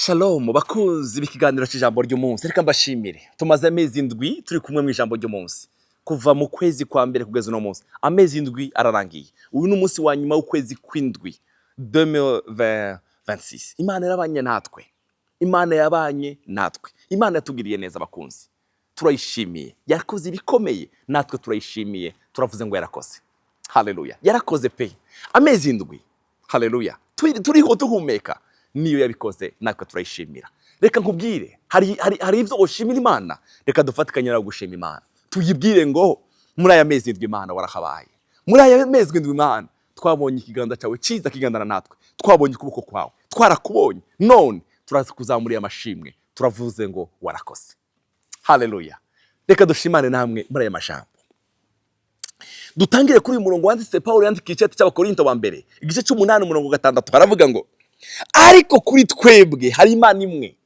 Shalom bakunzi b'ikiganiro cy'ijambo ry'umunsi. Reka mbashimire. Tumaze amezi indwi turi kumwe mu ijambo ry'umunsi. Kuva mu kwezi kwa mbere kugeza no munsi. Amezi indwi ararangiye. Uyu ni umunsi wa nyuma w'ukwezi kw'indwi 2026. Imana yarabanye natwe. Imana yabanye natwe. Imana yatugiriye neza bakunzi. Turayishimiye. Yarakoze ibikomeye. Natwe turayishimiye. Turavuze ngo yarakoze. Haleluya. Yarakoze pe. Amezi indwi. Haleluya. Turiho duhumeka. Niyo yabikoze natwe turayishimira. Reka nkubwire, hari ivyo ushimira Imana, reka dufatikanye no gushima Imana. Tuyibwire ngo muri aya mezi indwi Imana warahabaye. Muri aya mezi indwi Imana twabonye ikiganza cyawe cyiza kigandana natwe. Twabonye ukuboko kwawe. Twarakubonye. None turaza kuzamuriye amashimwe. Turavuze ngo warakoze. Haleluya. Reka dushimane namwe muri aya majambo. Dutangire kuri uyu murongo wanditse Paulo yandikiye icyete cy'Abakorinto ba mbere. Igice cy'umunani umurongo 6 haravuga ngo ariko kuri twebwe hari Imana imwe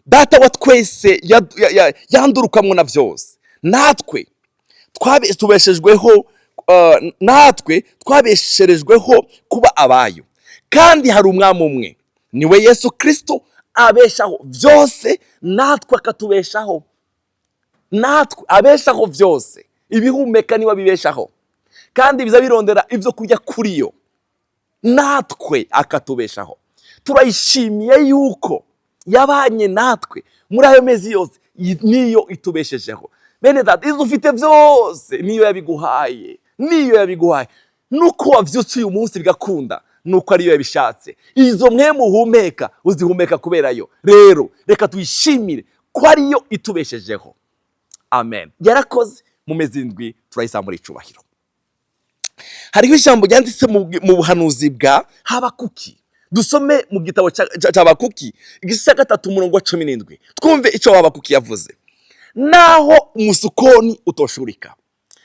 data wa twese yandurukamwe na byose natwe twabesherejweho kuba abayo kandi hari umwami umwe niwe Yesu Kristo abeshaho byose natwe akatubeshaho natwe abeshaho byose ibihumeka niwe bibeshaho kandi biza birondera ivyo kurya kuri yo natwe akatubeshaho. Turayishimiye yuko yabanye natwe muri ayo mezi yose niyo itubeshejeho. Bene data izo ufite byose niyo yabiguhaye nuko wavyutse uyu munsi bigakunda nuko ariyo yabishatse. Izo mwe muhumeka uzihumeka kubera yo. Rero reka tuyishimire ko ariyo itubeshejeho. Amen. Yarakoze mu mezi indwi turayisambura icubahiro. Hariho ijambo ryanditse mu buhanuzi bwa Habakuki. Dusome mu gitabo cy'Habakuki igice 3 umurongo wa 17. Twumve ico Habakuki yavuze. Naho umusukoni utoshurika.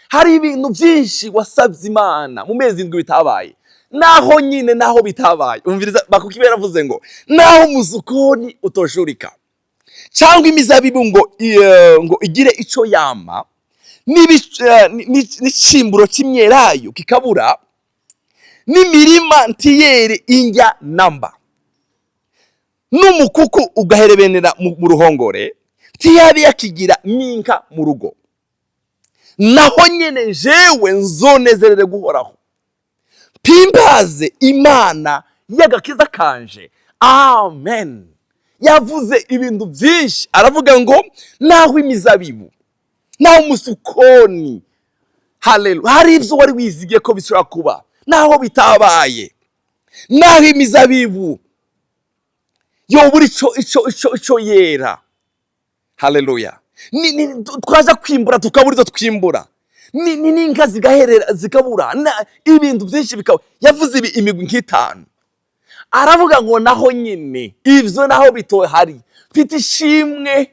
Hari ibintu byinshi wasabye Imana mu mezi indwi bitabaye. Naho bitabaye. Umviriza Habakuki yaravuze ngo naho umusukoni utoshurika. Cyangwa imizabibu ngo igire ico yama. N'icimburo cy'imyelayo kikabura n'imirima ntiyere injya namba n'umukuku ugaherebenera mu ruhongore ntiyabe yakigira n'inka mu rugo naho nyene jewe nzonezerere guhoraho mpimbaze Imana y'agakiza kanje. Amen. Yavuze ibintu byinshi aravuga ngo naho imizabibu naho umusukoni. Haleluya. Hari ivyo wari wizigiye ko bishobora kuba naho bitabaye. Naho imizabibu yobura ico yera. Haleluya. Twaje kwimbura tukabura ivyo twimbura. N'inka zigaherera zikabura. Ibintu byinshi bikaba. Yavuze imigwi nk'itanu. Aravuga ngo naho nyine ivyo naho bitohari. Mfite ishimwe.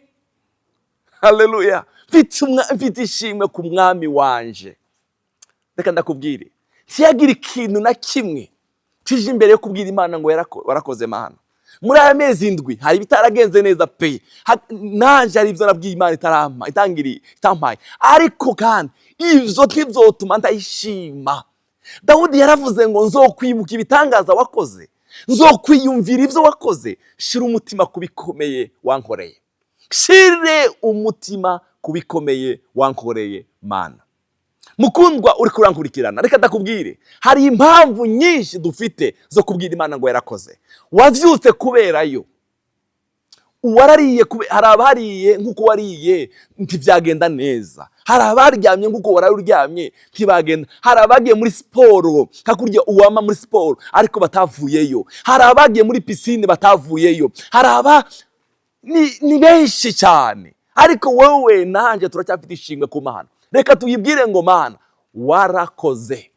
Haleluya. Mfite ishimwe ku mwami wanje. Reka ndakubwire ntiyagira ikintu na kimwe kije imbere yo kubwira Imana ngo warakoze Mana. Muri aya mezi indwi hari bitaragenze neza pe. Nanje ari ivyo nabwiye Imana itampaye. Ariko kandi ivyo tivzotuma ndayishima. Dawudi yaravuze ngo nzokwibuka ibitangaza wakoze. Nzokwiyumvira ivyo wakoze. Shira umutima kubikomeye wankoreye. Shire umutima kubikomeye wankoreye Mana. Mukundwa uri kurankurikirana, reka ndakubwire hari impamvu nyinshi dufite zo kubwira Imana ngo yarakoze. Wavyutse kubera yo. Warariye hari abariye nkuko wariye ntivyagenda neza. Hari abaryamye nkuko wararyamye ntibagenda. Hari abagiye muri siporo kakurya uwama muri siporo ariko batavuyeyo. Hari abagiye muri piscine batavuyeyo. Hari ni benshi cyane. Ariko wowe nanje turacyafite ishimwe ku Mana. Reka tuyibwire ngo Mana warakoze.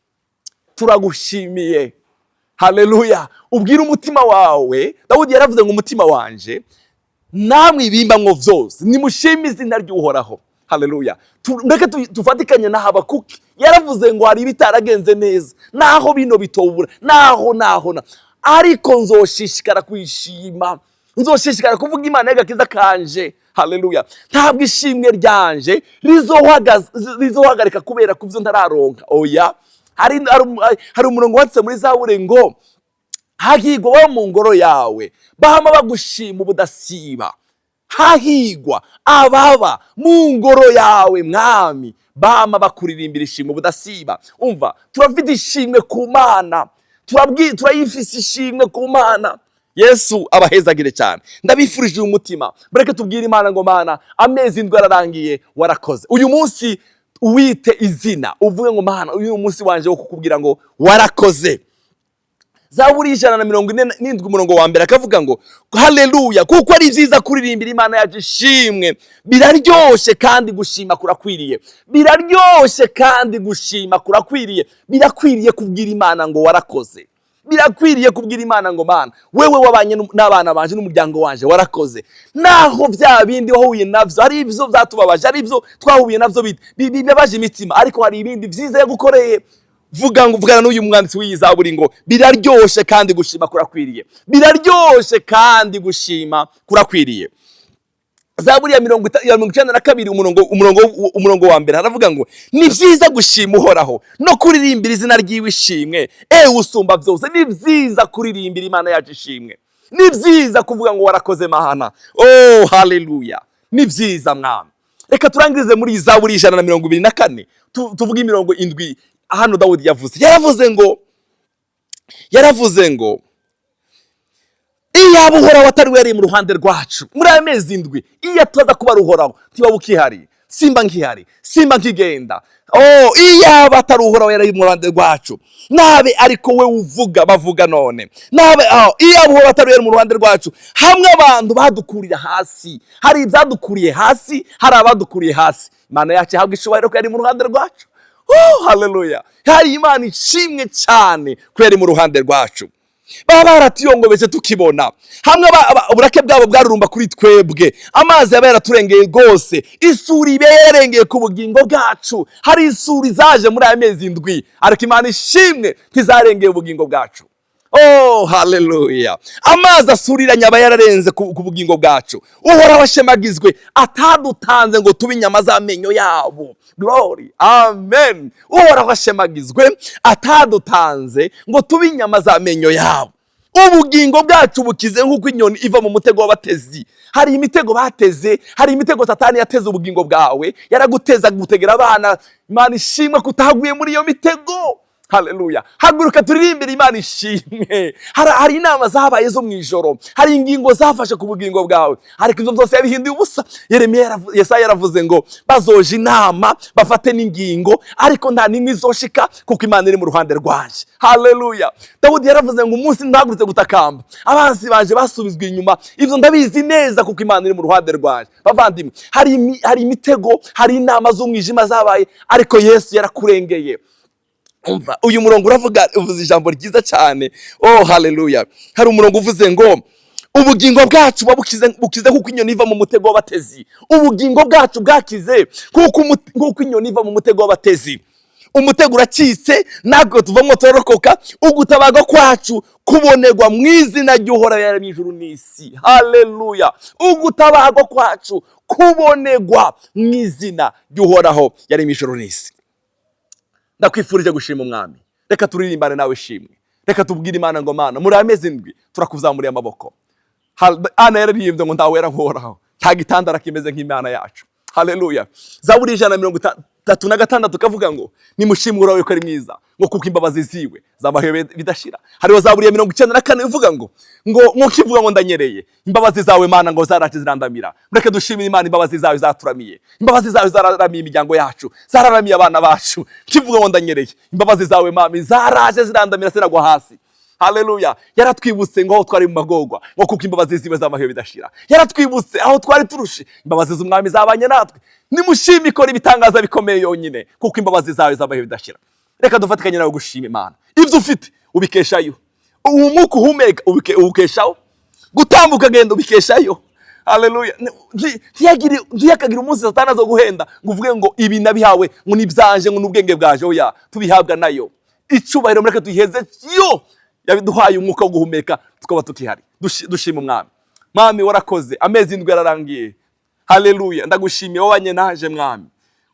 Turagushimiye. Haleluya. Ubwira umutima wawe. Dawudi yaravuze ngo umutima wanje namwe ibimba ngo vyose nimushime izina ry'Uhoraho. Haleluya. Reka tufatikanye na Habakuki. Yaravuze ngo hari bitaragenze neza. Naho bino bitobura. Naho. Ariko nzoshishikara kwishima. Nzoshishikara kuvuga Imana y'agakiza kanje. Haleluya. Ntabwo ishimwe ryanje rizohagarika kubera kuvyo ntararonka. Oya. Hari umurongo wanditse muri Zaburi ngo hahigwa baba mu ngoro yawe bahama bagushima ubudasiba. Hahigwa ababa mu ngoro yawe mwami bama bakuririmbira ishimwe ubudasiba. Umva, turafite ishimwe ku Mana, turayifise ishimwe ku Mana. Yesu abahezagire cyane. Ndabifurije umutima, mureke tubwire Imana ngo Mana, amezi ndwi ararangiye, warakoze. Uyu munsi uwite izina, uvuge ngo Mana, uyu munsi wanje wo kukubwira ngo warakoze. Zaburi 147 umurongo wa mbere akavuga ngo haleluya, kuko ari vyiza kuririmbira Imana yacu ishimwe. Biraryoshe kandi gushima kurakwiriye. Biraryoshe kandi gushima kurakwiriye. Birakwiriye kubwira Imana ngo warakoze. Birakwiriye kubwira Imana ngo Mana, wewe wabanye n'abana banje n'umuryango wanje, warakoze. Naho vya bindi wahuye navyo, hari ivyo vyatubabaje, hari ivyo twahuye navyo bibabaje imitima, ariko hari ibindi vyiza yagukoreye. Vugana n'uyu mwanditsi w'Izaburi ngo biraryoshe kandi gushima kurakwiriye. Biraryoshe kandi gushima kurakwiriye. Zaburi ya 92 umurongo wa mbere haravuga ngo ni vyiza gushima Uhoraho no kuririmbira izina ryiwe ishimwe. Usumba vyose, ni vyiza kuririmbira Imana yacu ishimwe. Ni vyiza kuvuga ngo warakoze Mana. Oh haleluya, ni vyiza mwami. Reka turangirize muri Zaburi 124 tuvuga imirongo indwi. Hano Dawudi yaravuze ngo iyaba Uhoraho atari wari mu ruhande rwacu muri aya mezi indwi, iyo tuza kuba Uhoraho ntiwaba ukihari, simba nkihari, simba nkigenda. Iyaba atari Uhoraho yari mu ruhande rwacu, nabe ariko we uvuga bavuga none. Nabe iyaba Uhoraho atari wari mu ruhande rwacu, hamwe abantu badukurira hasi, hari ibyadukuriye hasi, hari abadukuriye hasi. Imana yacu ihabwa ishubahiro ko yari mu ruhande rwacu. Haleluya, hari Imana ishimwe cyane ko yari mu ruhande rwacu. Baba baratiyongobeje tukibona hamwe, uburake bwabo bwarurumba kuri twebwe, amazi yaba yaraturengeye rwose, isuri iberengeye ku bugingo bwacu. Hari isuri zaje muri aya mezi indwi, ariko Imana ishimwe ntizarengeye ubugingo bwacu. Haleluya, amazi asuriranye aba yararenze ku bugingo bwacu. Uhoraho ashemagizwe atadutanze ngo tube inyama z'amenyo yabo. Glory, amen. Uhoraho ashemagizwe atadutanze ngo tube inyama z'amenyo yabo. Ubugingo bwacu bukize nk'uko inyoni iva mu mutego w'abatezi. Hari imitego bateze, hari imitego Satani yateze ubugingo bwawe, yaraguteza gutegera abana. Imana ishimwe kutahaguye muri iyo mitego. Haleluya, haguruka turirimbira Imana ishimwe. Hari inama zabaye zo mwijoro, hari ingingo zafashe ku bugingo bwawe, ariko izo zose yabihinduye ubusa. Yesaya yaravuze ngo bazoje inama bafate n'ingingo, ariko nta nimwe izoshika kuko Imana iri mu ruhande rwanje. Haleluya, Dawudi yaravuze ngo umunsi ndahagurutse gutakamba, abansi banje basubizwe inyuma. Ivyo ndabizi neza kuko Imana iri mu ruhande rwanje. Bavandimwe, hari imitego, hari inama z'umwijima zabaye, ariko Yesu yarakurengeye. Umva, uyu murongo uvuze ijambo ryiza cyane. Haleluya, hari umurongo uvuze ngo ubugingo bwacu bukize kuko inyoni iva mu mutego w'abatezi. Ubugingo bwacu bwakize kuko inyoni iva mu mutego w'abatezi. Umutego uracitse, ntabwo tuvamo torokoka. Ugutabaga kwacu kubonerwa mu izina ry'Uhoraho yaremye ijuru n'isi. Haleluya, ugutabaga kwacu kubonerwa mu izina ry'Uhoraho yaremye ijuru n'isi. Ndakwifurije gushima Umwami. Reka turirimbane nawe ishimwe. Reka tubwire Imana ngo Mana, muri amezi indwi turakuzamuriye amaboko. Ana yaririmbye ngo ntawera nk'Uhoraho, nta gitandara kimeze nk'Imana yacu. Haleluya, Zaburi 136 kavuga ngo nimushimwe Uhoraho ko ari mwiza, ngo kuko imbabazi ziwe zabahewe bidashira. Hariho Zaburi ya 94 ivuga ngo kivuga ngo ndanyereye, imbabazi zawe Mana ngo zaraje zirandamira. Mureke dushimire Imana, imbabazi zawe zaturamiye, imbabazi zawe zararamiye imiryango yacu, zararamiye abana bacu. Kivuga ngo ndanyereye, imbabazi zawe Mami zaraje zirandamira sinagwa hasi. Haleluya, yaratwibutse ngo aho twari mu magorwa, ngo kuko imbabazi ziwe zabahewe bidashira. Yaratwibutse aho twari turushe, imbabazi z'Umwami zabanye natwe. Nimushime ikora ibitangaza bikomeye yonyine, kuko imbabazi zawe zabahewe bidashira. Reka dufatikanye nawe gushima Imana. Ivyo ufite ubikeshayo, umwuka uhumeka ubikeshaho, gutambuka genda ubikeshayo. Haleluya, ntiyakagira umunsi Satani azo guhenda ngo uvuge ngo ibi nabihawe ngo nibyanje ngo n'ubwenge bwaje. Oya, tubihabwa nayo. Icubahiro mureke tuyiheze yo yabiduhaye umwuka wo guhumeka tukaba tukihari. Dushima Umwami. Mwami warakoze, amezi indwi yararangiye. Haleluya, ndagushimiye wabanye naje Mwami,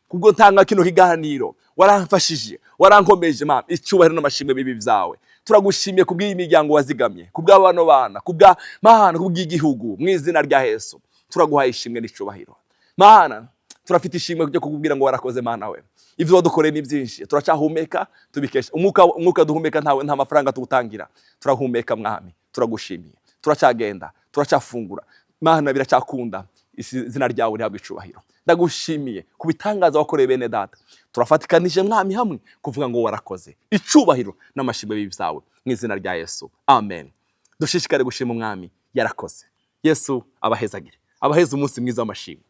kubwo ntanga kino kiganiro waramfashije, warankomeje Mana, icyubahiro n'amashimwe bibi byawe. Turagushimiye kubw'iyi miryango wazigamye, kubw'abana bana, Mana, kubw'igihugu, mu izina rya Yesu. Turaguhaye ishimwe n'icyubahiro. Mana, turafite ishimwe ryo kukubwira ngo warakoze Mana we. Ibyo wadukoreye ni byinshi, turacyahumeka tubikesha umwuka duhumeka, nta mafaranga tugutangira. Turahumeka Mwami, turagushimiye. Turacyagenda, turacyafungura Mana, biracyakunda. Izina ryawe rihabwe icubahiro. Ndagushimiye kubitangaza wakoreye bene data. Turafatikanije Mwami hamwe kuvuga ngo warakoze. Icubahiro n'amashimwe bibi byawe mu izina rya Yesu. Amen. Dushishikare gushima Mwami yarakoze. Yesu abahezagire. Abaheza umunsi mwiza w'amashimwe.